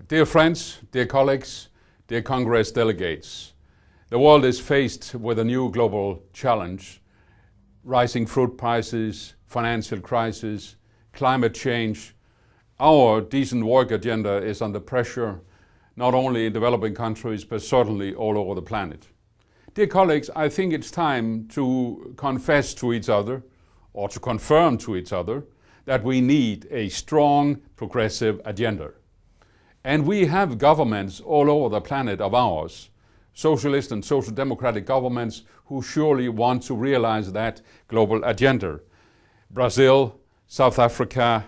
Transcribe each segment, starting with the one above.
Dear friends, dear colleagues, dear Congress delegates, the world is faced with a new global challenge: rising food prices, financial crisis, climate change. Our decent work agenda is under pressure, not only in developing countries, but certainly all over the planet. Dear colleagues, I think it's time to confess to each other, or to confirm to each other, that we need a strong, progressive agenda. And we have governments all over the planet of ours, socialist and social democratic governments, who surely want to realize that global agenda. Brazil, South Africa,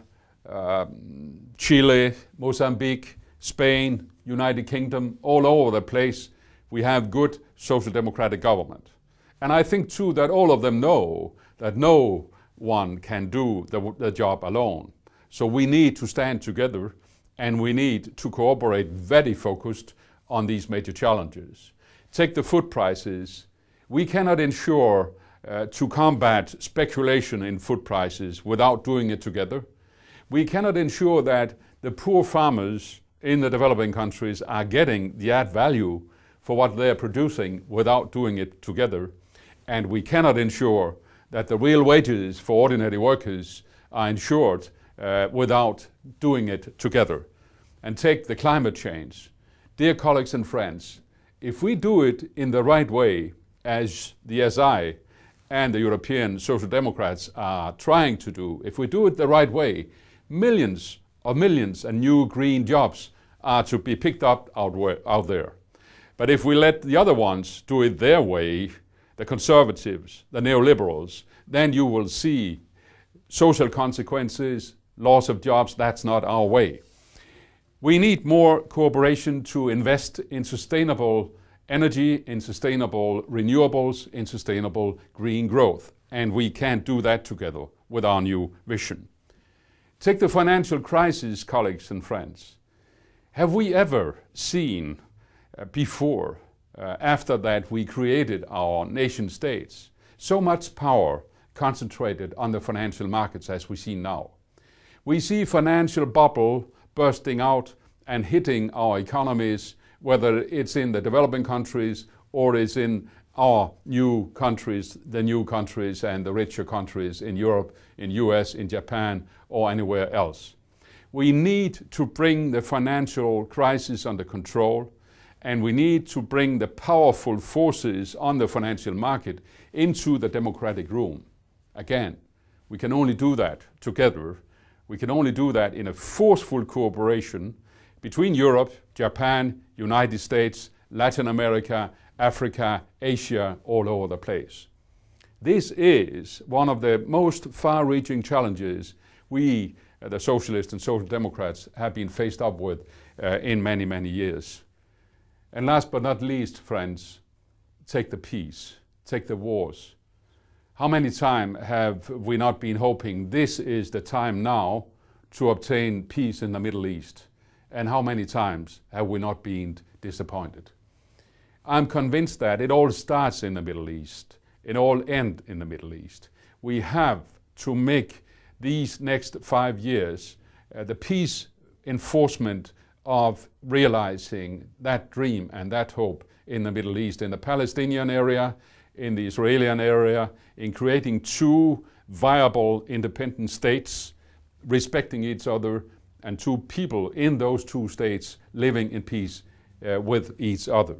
Chile, Mozambique, Spain, United Kingdom, all over the place, we have good social democratic government. And I think too that all of them know that no one can do the job alone. So we need to stand together, and we need to cooperate very focused on these major challenges. Take the food prices. We cannot ensure to combat speculation in food prices without doing it together. We cannot ensure that the poor farmers in the developing countries are getting the added value for what they're producing without doing it together. And we cannot ensure that the real wages for ordinary workers are ensured without doing it together. And take the climate change. Dear colleagues and friends, if we do it in the right way, as the SI and the European Social Democrats are trying to do, if we do it the right way, millions of millions and new green jobs are to be picked up out there. But if we let the other ones do it their way, the conservatives, the neoliberals, then you will see social consequences, loss of jobs. That's not our way. We need more cooperation to invest in sustainable energy, in sustainable renewables, in sustainable green growth. And we can't do that together with our new vision. Take the financial crisis, colleagues and friends. Have we ever seen before, after that we created our nation states, so much power concentrated on the financial markets as we see now? We see financial bubble bursting out and hitting our economies, whether it's in the developing countries or it's in our new countries, the new countries and the richer countries in Europe, in US, in Japan, or anywhere else. We need to bring the financial crisis under control, and we need to bring the powerful forces on the financial market into the democratic room. Again, we can only do that together. We can only do that in a forceful cooperation between Europe, Japan, United States, Latin America, Africa, Asia, all over the place. This is one of the most far-reaching challenges we, the socialists and social democrats, have been faced up with in many, many years. And last but not least, friends, take the peace, take the wars. How many times have we not been hoping this is the time now to obtain peace in the Middle East? And how many times have we not been disappointed? I'm convinced that it all starts in the Middle East. It all ends in the Middle East. We have to make these next 5 years the peace enforcement of realizing that dream and that hope in the Middle East, in the Palestinian area, in the Israeli area, in creating two viable independent states, respecting each other, and two people in those two states living in peace with each other.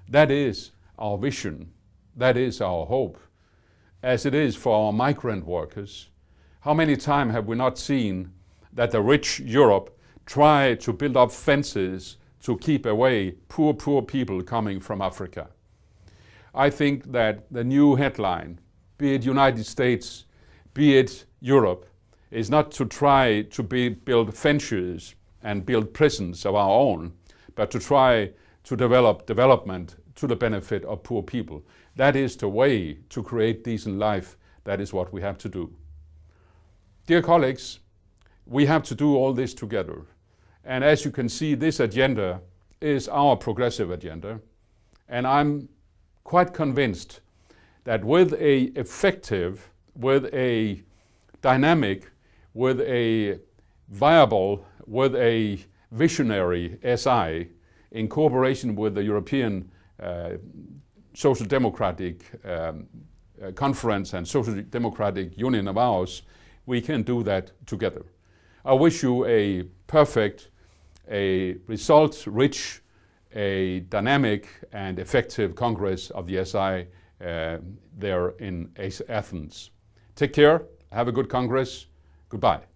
That is our vision. That is our hope, as it is for our migrant workers. How many times have we not seen that the rich Europe try to build up fences to keep away poor people coming from Africa? I think that the new headline, be it United States, be it Europe, is not to try to build fences and build prisons of our own, but to try to develop development to the benefit of poor people. That is the way to create decent life. That is what we have to do. Dear colleagues, we have to do all this together. And as you can see, this agenda is our progressive agenda. And I'm quite convinced that with a effective, with a dynamic, with a viable, with a visionary SI in cooperation with the European Social Democratic Conference and Social Democratic Union of ours, we can do that together. I wish you a perfect, a results-rich, a dynamic and effective Congress of the SI there in Athens. Take care, have a good Congress, goodbye.